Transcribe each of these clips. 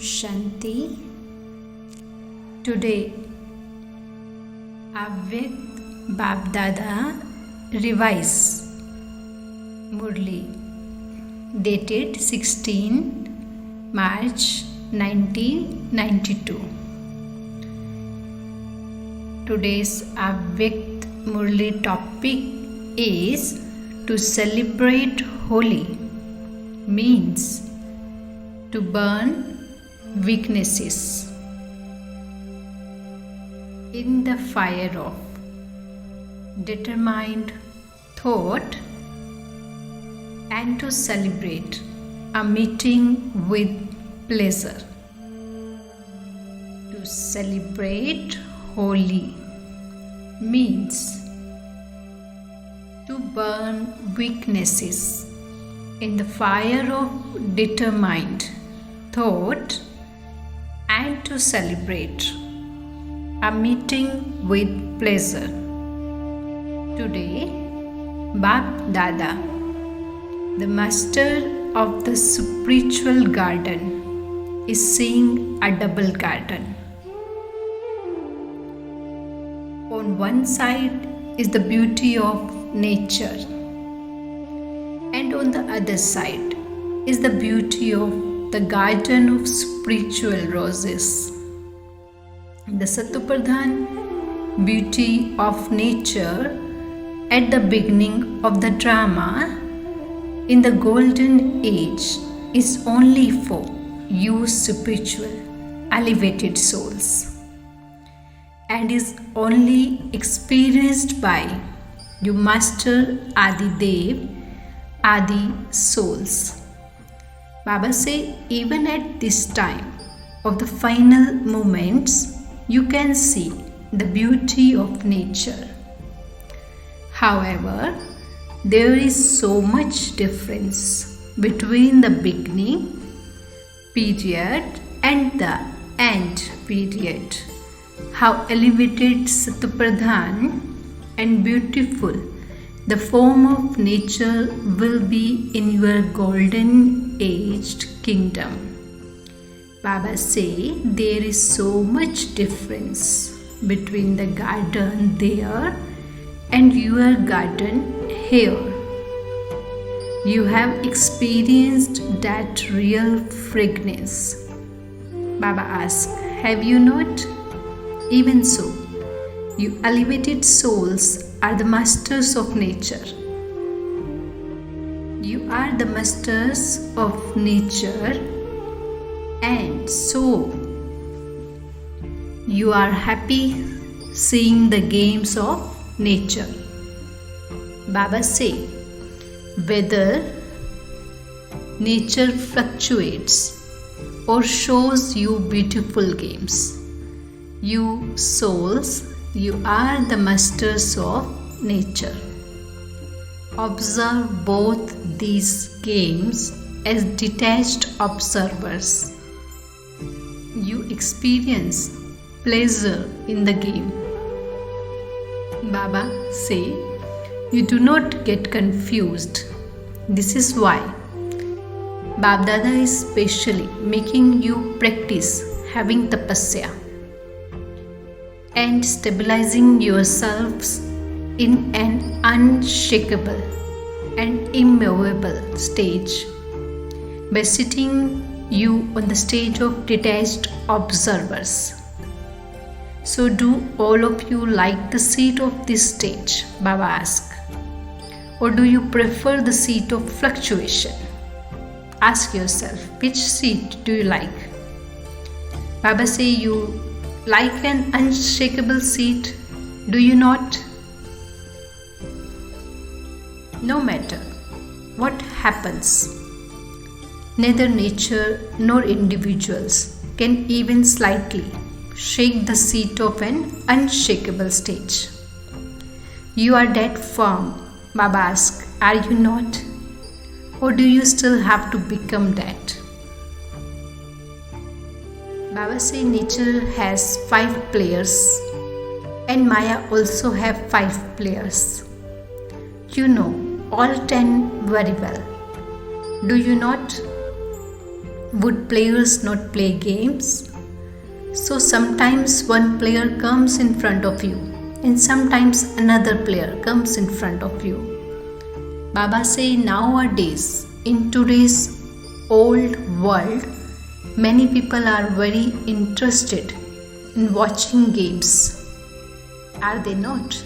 Shanti. Today, Avyakt BapDada revise Murli, dated 16 March 1992. Today's Avyakt Murli topic is to celebrate Holi, means to burn weaknesses in the fire of determined thought and to celebrate a meeting with pleasure. To celebrate Holi means to burn weaknesses in the fire of determined thought and to celebrate a meeting with pleasure. Today, BapDada, the master of the spiritual garden, is seeing a double garden. On one side is the beauty of nature, and on the other side is the beauty of the garden of spiritual roses. The Satupradhan beauty of nature at the beginning of the drama in the golden age is only for you spiritual, elevated souls, and is only experienced by you Master Adidev, Adi souls. Baba say, even at this time of the final moments, you can see the beauty of nature. However, there is so much difference between the beginning period and the end period. How elevated Satupradhan and beautiful the form of nature will be in your golden aged kingdom. Baba say there is so much difference between the garden there and your garden here. You have experienced that real fragrance. Baba asks, have you not? Even so, you elevated souls are the masters of nature. You are the masters of nature, and so you are happy seeing the games of nature. Baba say, whether nature fluctuates or shows you beautiful games, you souls, you are the masters of nature. Observe both these games as detached observers. You experience pleasure in the game. Baba say, you do not get confused. This is why BapDada is specially making you practice having tapasya and stabilizing yourselves in an unshakable and immovable stage by sitting you on the stage of detached observers. So do all of you like the seat of this stage? Baba asks. Or do you prefer the seat of fluctuation? Ask yourself, which seat do you like? Baba say you like an unshakable seat, do you not? No matter what happens, neither nature nor individuals can even slightly shake the seat of an unshakable stage. You are that firm, Baba asks, are you not? Or do you still have to become that? Baba say nature has 5 players and Maya also have 5 players. You know all 10 very well. Do you not? would players not play games? So sometimes one player comes in front of you and sometimes another player comes in front of you. Baba say nowadays, in today's old world, many people are very interested in watching games. Are they not?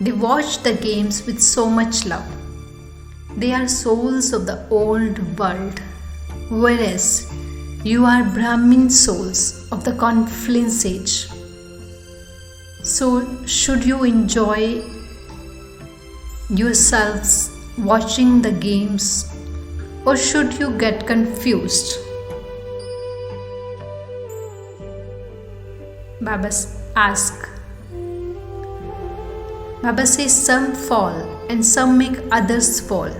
They watch the games with so much love. They are souls of the old world, whereas you are Brahmin souls of the confluence age. So, should you enjoy yourselves watching the games, or should you get confused? Baba ask. Baba says some fall and some make others fall.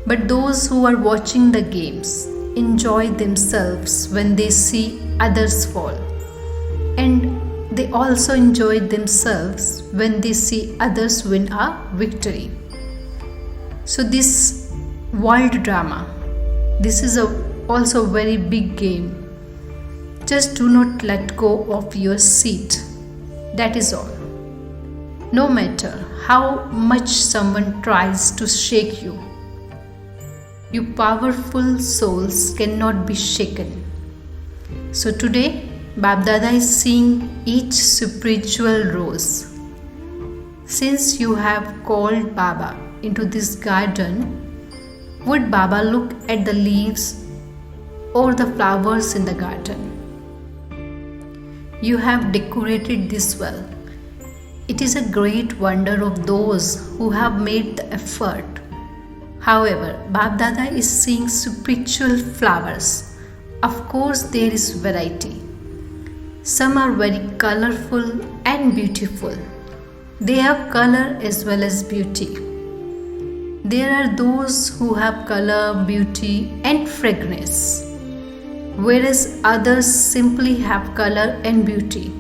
But those who are watching the games enjoy themselves when they see others fall. And they also enjoy themselves when they see others win a victory. So this world drama, this is also a very big game. Just do not let go of your seat. That is all. No matter how much someone tries to shake you, you powerful souls cannot be shaken. So today, BapDada is seeing each spiritual rose. Since you have called Baba into this garden, would Baba look at the leaves or the flowers in the garden? You have decorated this well. It is a great wonder of those who have made the effort. However, BapDada is seeing spiritual flowers. Of course, there is variety. Some are very colorful and beautiful. They have color as well as beauty. There are those who have color, beauty, and fragrance, whereas others simply have color and beauty.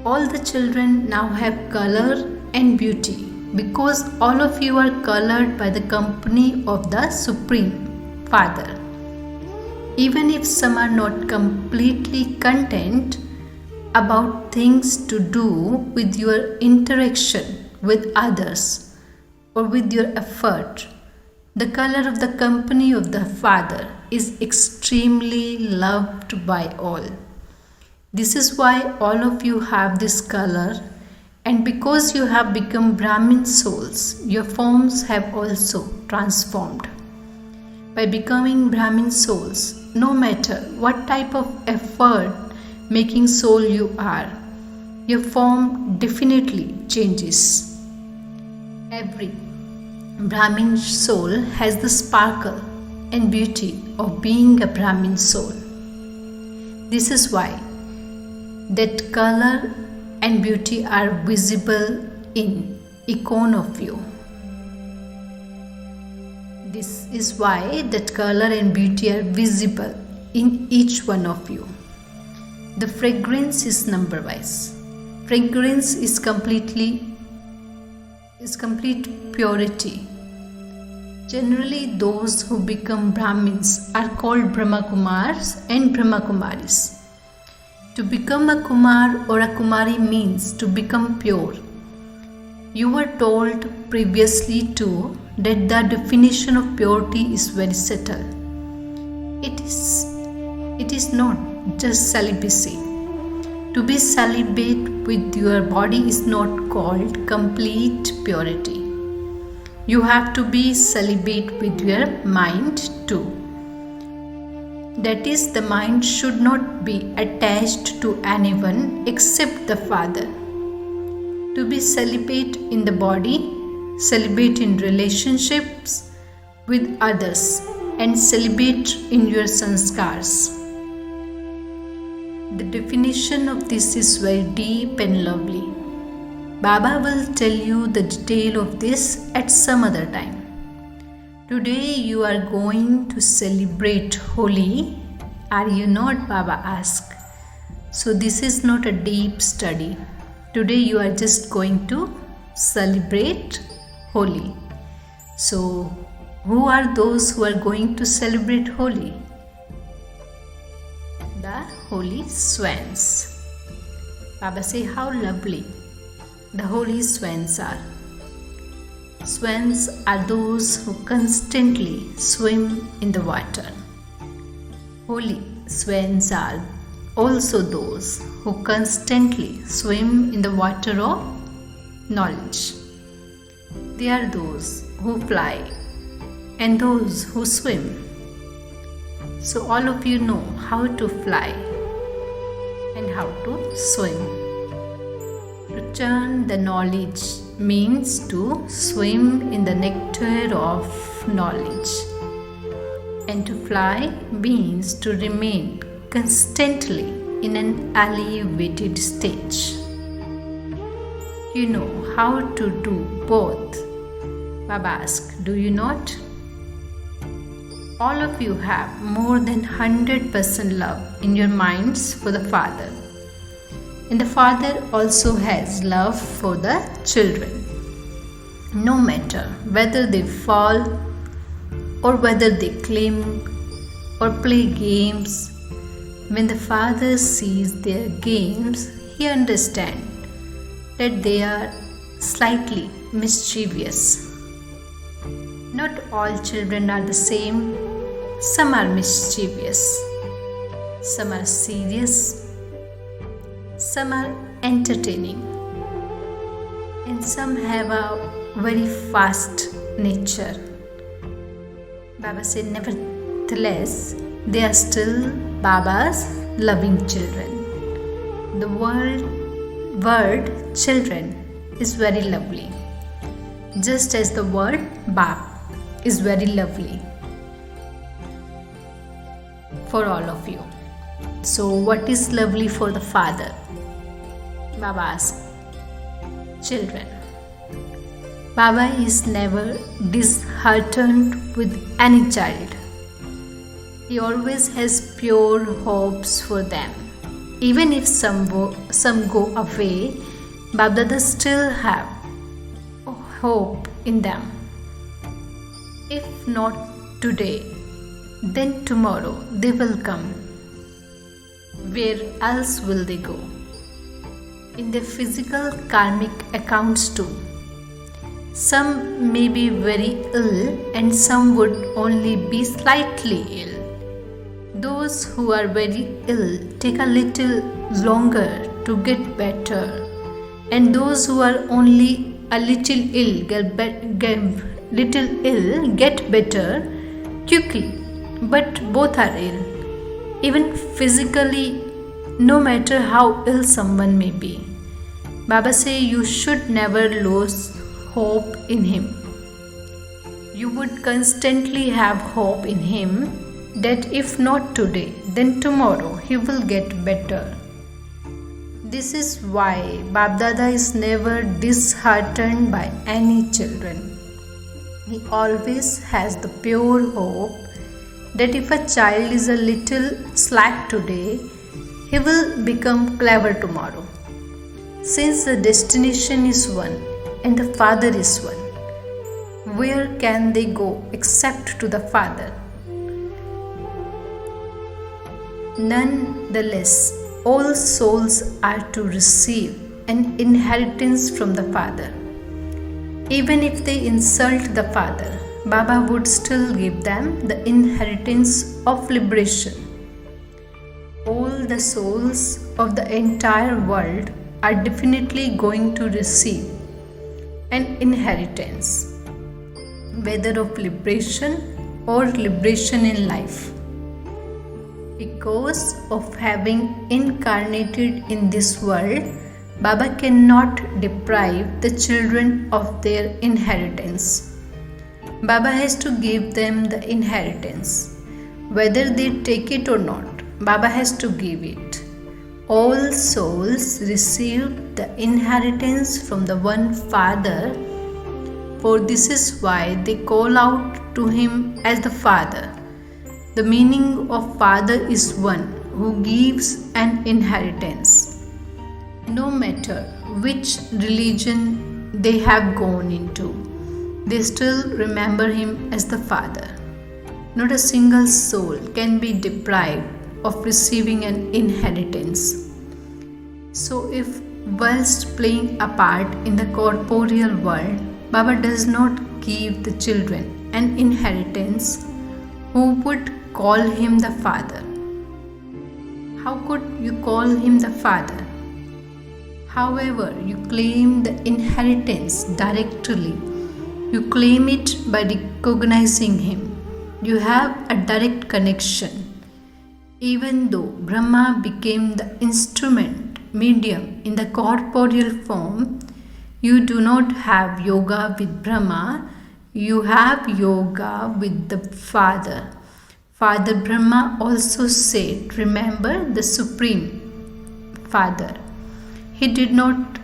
All the children now have color and beauty because all of you are colored by the company of the Supreme Father. Even if some are not completely content about things to do with your interaction with others or with your effort, the color of the company of the Father is extremely loved by all. This is why all of you have this color, and because you have become Brahmin souls, your forms have also transformed. By becoming Brahmin souls, no matter what type of effort making soul you are, your form definitely changes. Every Brahmin soul has the sparkle and beauty of being a Brahmin soul. This is why that color and beauty are visible in each one of you. This is why that color and beauty are visible in each one of you. The fragrance is number wise. Fragrance is complete purity. Generally, those who become Brahmins are called Brahmakumars and Brahmakumaris. To become a Kumar or a Kumari means to become pure. You were told previously too that the definition of purity is very subtle. It is not just celibacy. To be celibate with your body is not called complete purity. You have to be celibate with your mind too. That is, the mind should not be attached to anyone except the Father. To be celibate in the body, celibate in relationships with others, and celibate in your sanskars. The definition of this is very deep and lovely. Baba will tell you the detail of this at some other time. Today you are going to celebrate Holi, are you not? Baba asked. So this is not a deep study. Today you are just going to celebrate Holi. So Who are those who are going to celebrate Holi? The holy swans. Baba say how lovely the holy swans are. Swans are those who constantly swim in the water. Holy swans are also those who constantly swim in the water of knowledge. They are those who fly and those who swim. So all of you know how to fly and how to swim. To churn the knowledge means to swim in the nectar of knowledge. And to fly means to remain constantly in an elevated stage. You know how to do both. Baba asks, do you not? All of you have more than 100% love in your minds for the Father. And the Father also has love for the children. No matter whether they fall or whether they climb or play games, when the Father sees their games, He understands that they are slightly mischievous. Not all children are the same. Some are mischievous, some are serious, some are entertaining, and some have a very fast nature. Baba said, nevertheless, they are still Baba's loving children. The word children is very lovely, just as the word Bap is very lovely for all of you. So what is lovely for the Father? Baba asks, children. Baba is never disheartened with any child. He always has pure hopes for them. Even if some go away, BapDada still have hope in them. If not today, then tomorrow they will come. Where else will they go? In their physical karmic accounts too. Some may be very ill and some would only be slightly ill. Those who are very ill take a little longer to get better, and those who are only a little ill get better quickly. But both are ill, even physically, no matter how ill someone may be. Baba say you should never lose hope in him. You would constantly have hope in him that if not today, then tomorrow he will get better. This is why BapDada is never disheartened by any children. He always has the pure hope that if a child is a little slack today, he will become clever tomorrow. Since the destination is one and the Father is one, where can they go except to the Father? Nonetheless, all souls are to receive an inheritance from the Father. Even if they insult the Father, Baba would still give them the inheritance of liberation. All the souls of the entire world are definitely going to receive an inheritance, whether of liberation or liberation in life. Because of having incarnated in this world, Baba cannot deprive the children of their inheritance. Baba has to give them the inheritance. Whether they take it or not, Baba has to give it. All souls receive the inheritance from the one Father, for this is why they call out to him as the Father. The meaning of Father is one who gives an inheritance. No matter which religion they have gone into, they still remember him as the Father. Not a single soul can be deprived of receiving an inheritance. So if whilst playing a part in the corporeal world, Baba does not give the children an inheritance, who would call him the Father? How could you call him the Father? However, you claim the inheritance directly. You claim it by recognizing him. You have a direct connection. Even though Brahma became the instrument, medium in the corporeal form, you do not have yoga with Brahma, you have yoga with the Father. Father Brahma also said, remember the Supreme Father. He did not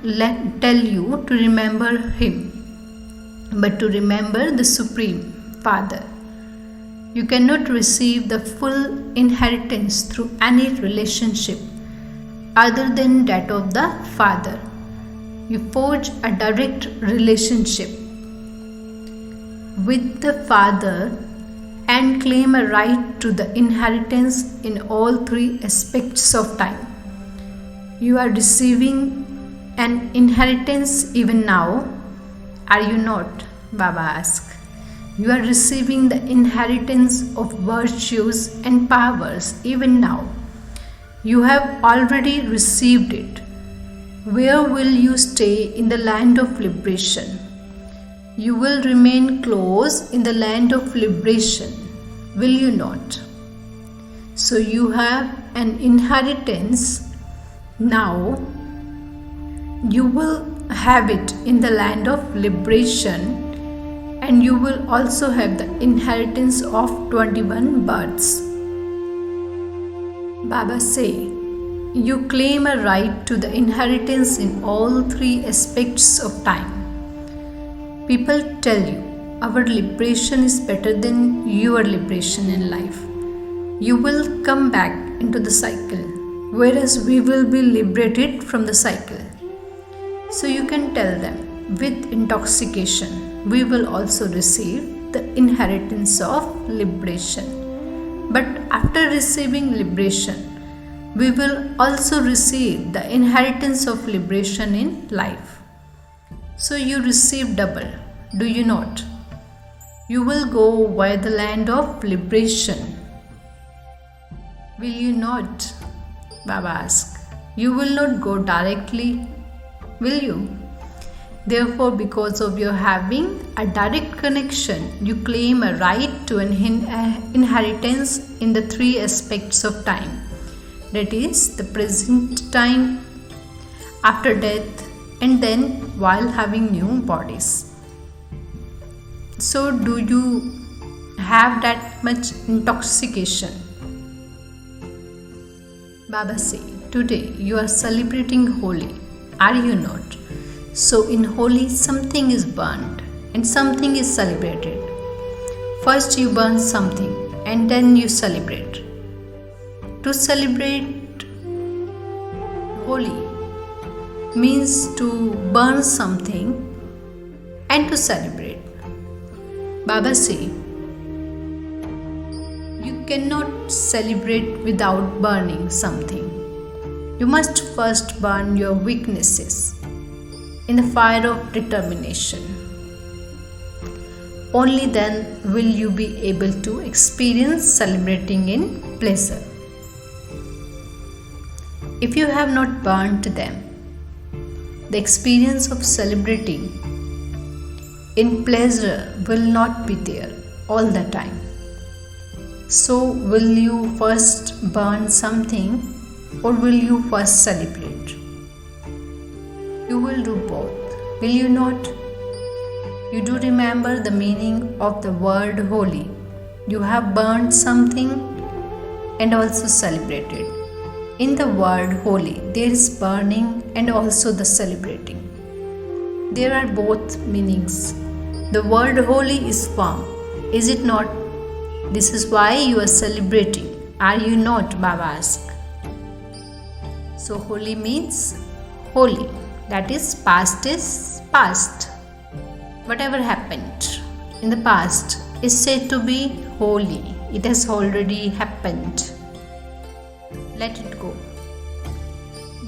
tell you to remember him, but to remember the Supreme Father. You cannot receive the full inheritance through any relationship other than that of the Father. You forge a direct relationship with the Father and claim a right to the inheritance in all three aspects of time. You are receiving an inheritance even now, are you not? Baba asked. You are receiving the inheritance of virtues and powers even now. You have already received it. Where will you stay in the land of liberation? You will remain close in the land of liberation, will you not? So you have an inheritance now. You will have it in the land of liberation, and you will also have the inheritance of 21 births. Baba say, you claim a right to the inheritance in all three aspects of time. People tell you, our liberation is better than your liberation in life. You will come back into the cycle, whereas we will be liberated from the cycle. So you can tell them, with intoxication, we will also receive the inheritance of liberation. But after receiving liberation, we will also receive the inheritance of liberation in life. So you receive double, do you not? You will go via the land of liberation. Will you not? Baba asked. You will not go directly, will you? Therefore, because of your having a direct connection, you claim a right to an inheritance in the three aspects of time. That is, the present time, after death, and then while having new bodies. So, do you have that much intoxication? Baba say, today you are celebrating Holi, are you not? So in Holi something is burnt and something is celebrated. First you burn something and then you celebrate. To celebrate Holi means to burn something and to celebrate. Baba say, you cannot celebrate without burning something. You must first burn your weaknesses in the fire of determination. Only then will you be able to experience celebrating in pleasure. If you have not burnt them, the experience of celebrating in pleasure will not be there all the time. So, will you first burn something or will you first celebrate? You will do both, will you not? You do remember the meaning of the word holy. You have burned something and also celebrated. In the word holy, there is burning and also the celebrating. There are both meanings. The word holy is firm, is it not? This is why you are celebrating, are you not? Baba asked. So holy means holy, that is past is past. Whatever happened in the past is said to be holy. It has already happened. Let it go.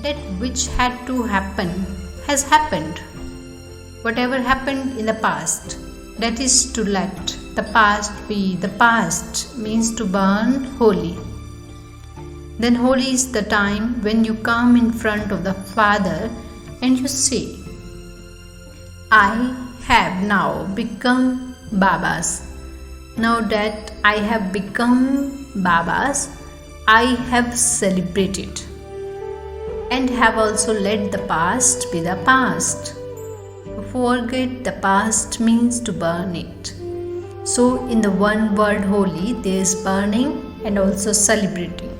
That which had to happen has happened. Whatever happened in the past, that is to let the past be the past, means to burn holy. Then holy is the time when you come in front of the Father and you say, I have now become Baba's. Now that I have become Baba's, I have celebrated and have also let the past be the past. To forget the past means to burn it. So in the one word holy, there is burning and also celebrating.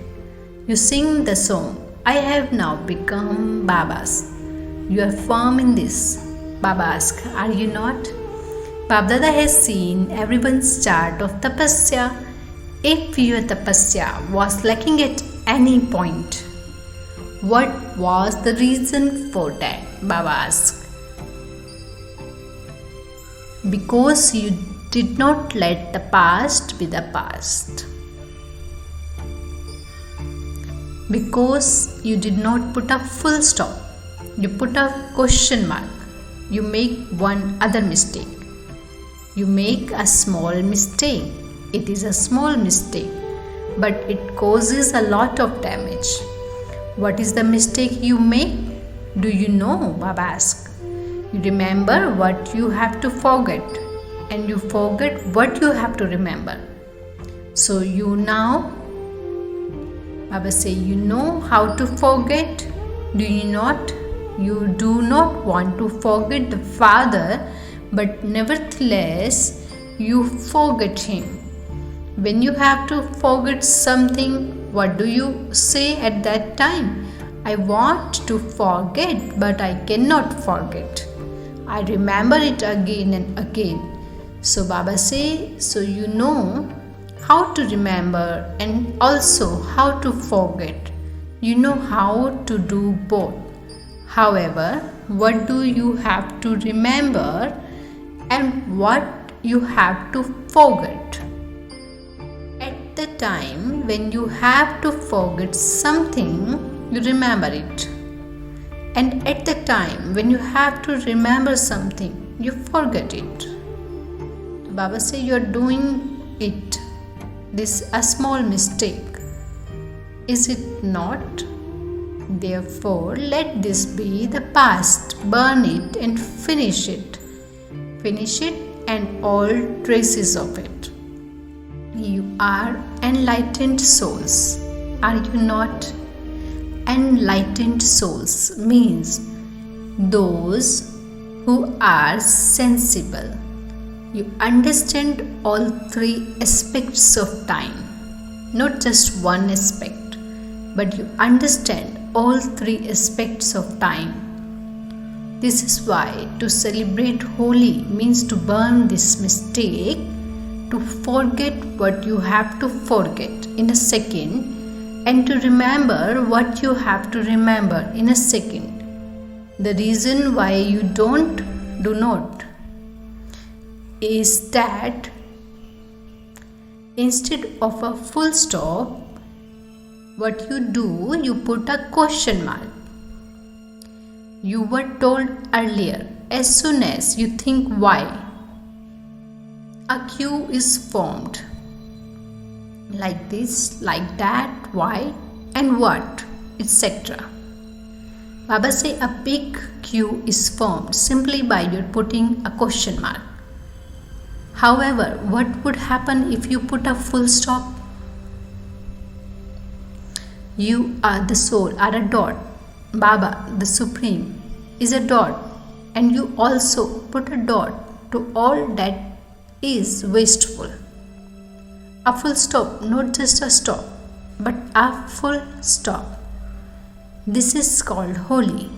You sing the song, I have now become Baba's. You are firm in this. Baba asks, are you not? BapDada has seen everyone's chart of tapasya. If your tapasya was lacking at any point, what was the reason for that? Baba asked. Because you did not let the past be the past. Because you did not put a full stop. You put a question mark. You make one other mistake. You make a small mistake. It is a small mistake, but it causes a lot of damage. What is the mistake you make? Do you know? Baba asked. You remember what you have to forget, and you forget what you have to remember. So you now, Baba say, you know how to forget. Do you not? You do not want to forget the Father, but nevertheless you forget Him. When you have to forget something, what do you say at that time? I want to forget, but I cannot forget. I remember it again and again. So Baba say, so you know how to remember and also how to forget. You know how to do both. However, what do you have to remember and what you have to forget? At the time when you have to forget something, you remember it. And at the time when you have to remember something, you forget it. Baba say you are doing it. This is a small mistake. Is it not? Therefore, let this be the past. Burn it and finish it. Finish it and all traces of it. You are enlightened souls. Are you not? Enlightened souls means those who are sensible. You understand all three aspects of time, not just one aspect, but you understand all three aspects of time. This is why to celebrate Holi means to burn this mistake, to forget what you have to forget in a second, and to remember what you have to remember in a second. The reason why you do not is that instead of a full stop, what you do, you put a question mark. You were told earlier, as soon as you think why, a queue is formed. Like this, like that, why, and what, etc. Baba say a big queue is formed simply by your putting a question mark. However, what would happen if you put a full stop? You are the soul, are a dot. Baba, the Supreme, is a dot, and you also put a dot to all that is wasteful. A full stop, not just a stop, but a full stop. This is called Holi.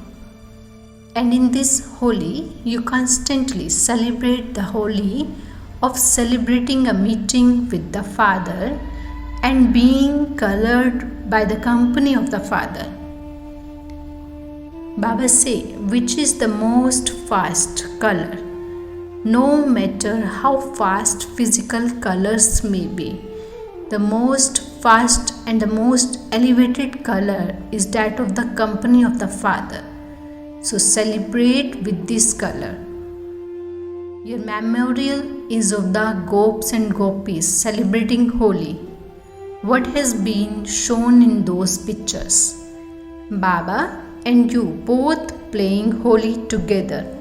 And in this Holi, you constantly celebrate the Holi of celebrating a meeting with the Father and being colored by the company of the Father. Baba say, which is the most fast color? No matter how fast physical colors may be, the most fast and the most elevated color is that of the company of the Father. So celebrate with this color. Your memorial is of the gopis and gopis celebrating Holi. What has been shown in those pictures? Baba and you both playing Holi together.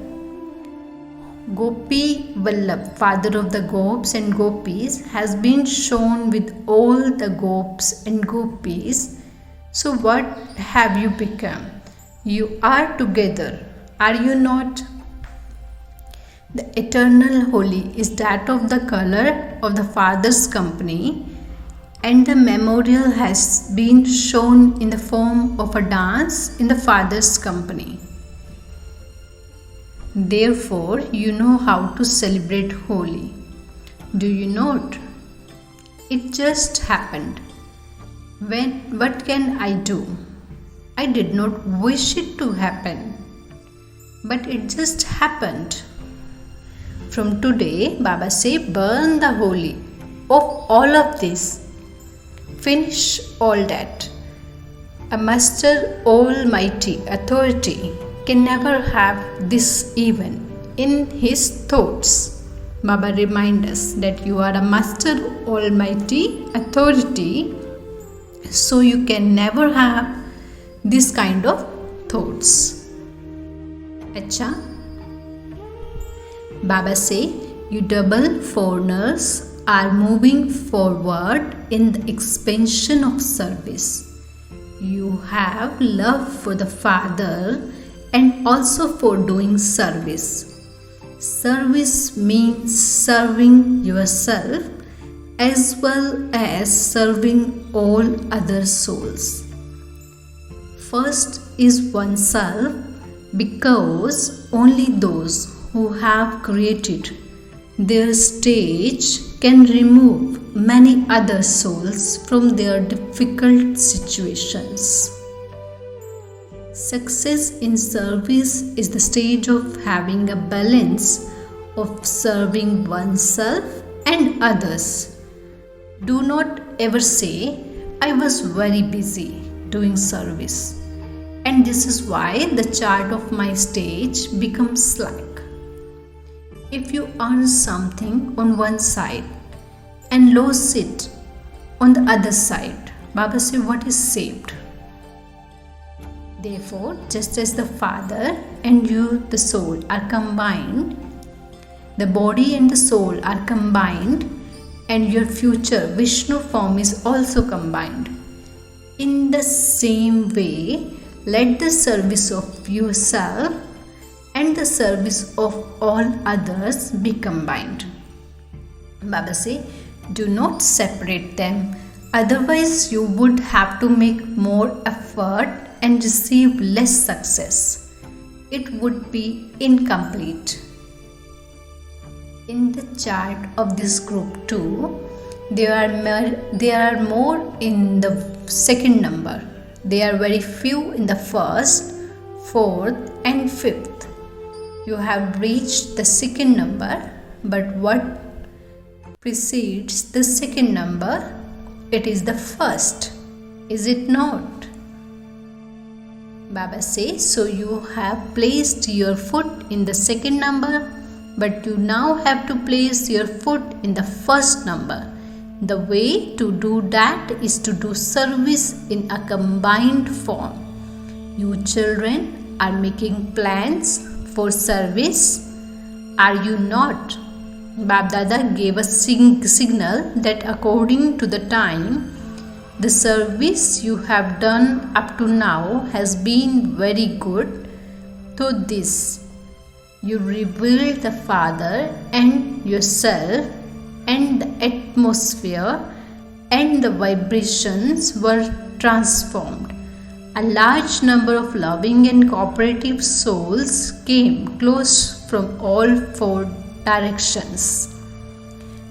Gopi Vallabh, father of the gopis and gopis, has been shown with all the gopis and gopis. So what have you become? You are together, are you not? The eternal Holi is that of the color of the Father's company, and the memorial has been shown in the form of a dance in the Father's company. Therefore, you know how to celebrate Holi. Do you not? It just happened. What can I do? I did not wish it to happen, but it just happened. From today, Baba say, burn the Holi of all of this. Finish all that. A Master Almighty Authority can never have this even in his thoughts. Baba reminds us that you are a Master Almighty Authority, so you can never have this kind of thoughts. Acha? Baba say, you double foreigners are moving forward in the expansion of service. You have love for the Father and also for doing service. Service means serving yourself as well as serving all other souls. First is oneself, because only those who have created their stage can remove many other souls from their difficult situations. Success in service is the stage of having a balance of serving oneself and others. Do not ever say, I was very busy doing service, and this is why the chart of my stage becomes slack. If you earn something on one side and lose it on the other side, Baba says, what is saved? Therefore, just as the Father and you, the soul, are combined, the body and the soul are combined, and your future Vishnu form is also combined. In the same way, let the service of yourself and the service of all others be combined. Baba say, do not separate them, otherwise you would have to make more effort and receive less success. It would be incomplete. In the chart of this group too, there are more in the second number. There are very few in the first, fourth and fifth. You have reached the second number, but what precedes the second number? It is the first, is it not? Baba says, so you have placed your foot in the second number, but you now have to place your foot in the first number. The way to do that is to do service in a combined form. You children are making plans for service, are you not? BapDada gave a signal that according to the time, the service you have done up to now has been very good. Through this, you revealed the Father and yourself, and the atmosphere and the vibrations were transformed. A large number of loving and cooperative souls came close from all four directions.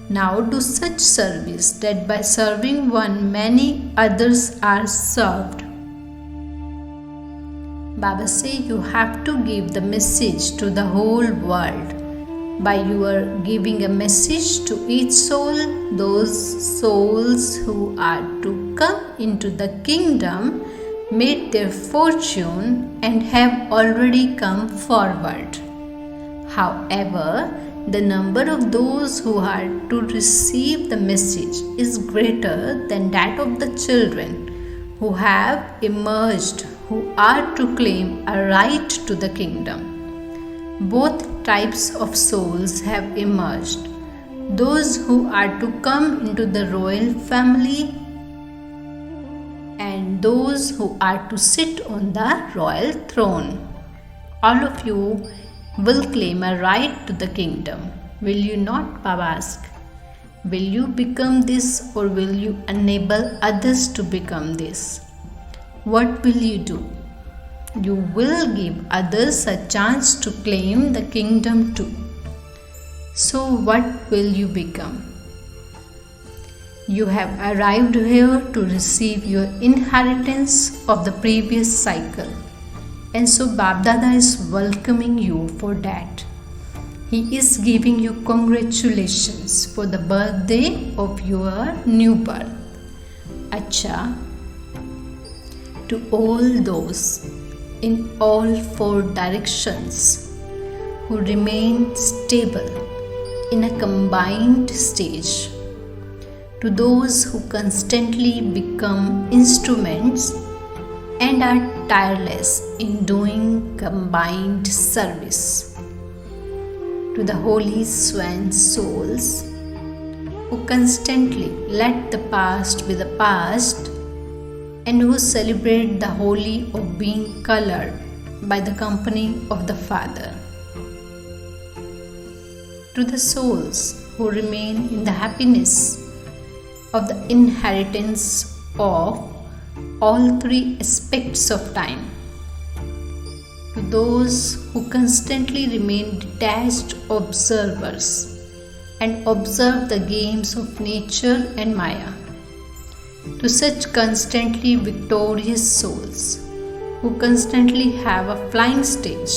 Now do such service that by serving one, many others are served. Baba say you have to give the message to the whole world. by your giving a message to each soul, those souls who are to come into the kingdom made their fortune and have already come forward. However, the number of those who are to receive the message is greater than that of the children who have emerged, who are to claim a right to the kingdom. Both types of souls have emerged. Those who are to come into the royal family and those who are to sit on the royal throne. All of you will claim a right to the kingdom. Will you not, Baba asked? Will you become this, or will you enable others to become this? What will you do? You will give others a chance to claim the kingdom too. So what will you become? You have arrived here to receive your inheritance of the previous cycle. And so BapDada is welcoming you for that. He is giving you congratulations for the birthday of your new birth. Acha, to all those in all four directions who remain stable in a combined stage, to those who constantly become instruments and are tireless in doing combined service, to the holy swan souls who constantly let the past be the past and who celebrate the Holi of being colored by the company of the Father, to the souls who remain in the happiness of the inheritance of all three aspects of time, to those who constantly remain detached observers and observe the games of nature and Maya, to such constantly victorious souls who constantly have a flying stage,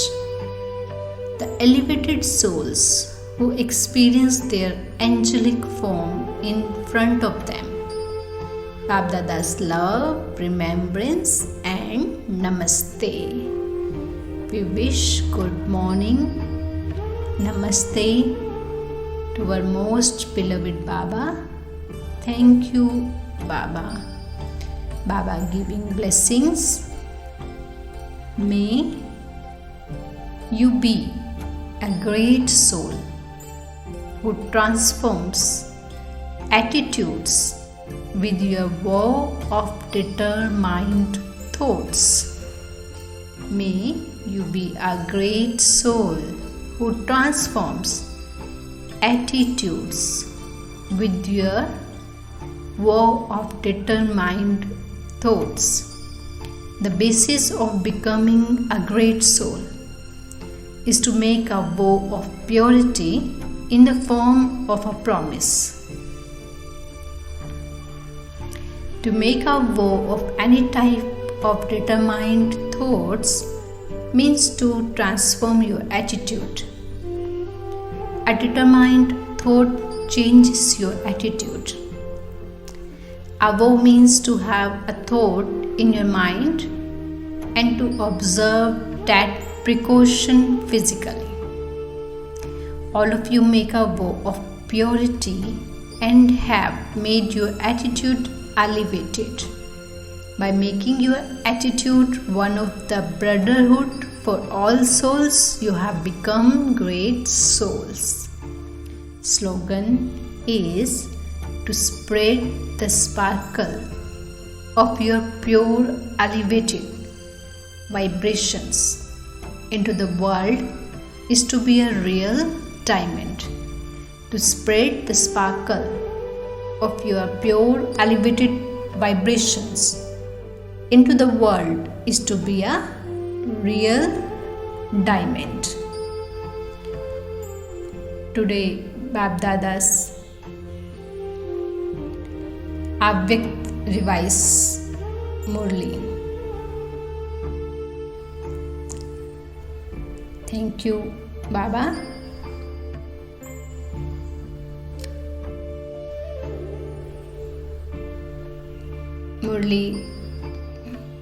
the elevated souls who experience their angelic form in front of them. BapDada's love, remembrance and Namaste. We wish good morning, Namaste to our most beloved Baba. Thank you, Baba. Baba giving blessings. May you be a great soul who transforms attitudes with your vow of determined thoughts. May you be a great soul who transforms attitudes with your vow of determined thoughts. The basis of becoming a great soul is to make a vow of purity in the form of a promise. To make a vow of any type of determined thoughts means to transform your attitude. A determined thought changes your attitude. A vow means to have a thought in your mind and to observe that precaution physically. All of you make a vow of purity and have made your attitude elevated. By making your attitude one of the brotherhood for all souls, you have become great souls. Slogan is to spread the sparkle of your pure elevated vibrations into the world is to be a real diamond. To spread the sparkle of your pure elevated vibrations into the world is to be a real diamond. Today, BapDada's Avyakt Revise Murli. Thank you, Baba. Murli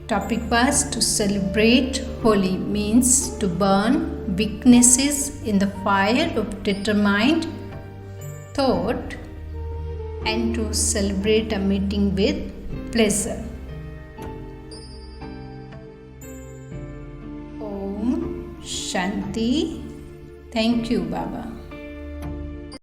topic was to celebrate Holi means to burn weaknesses in the fire of determined thought and to celebrate a meeting with pleasure. Om Shanti. Thank you, Baba.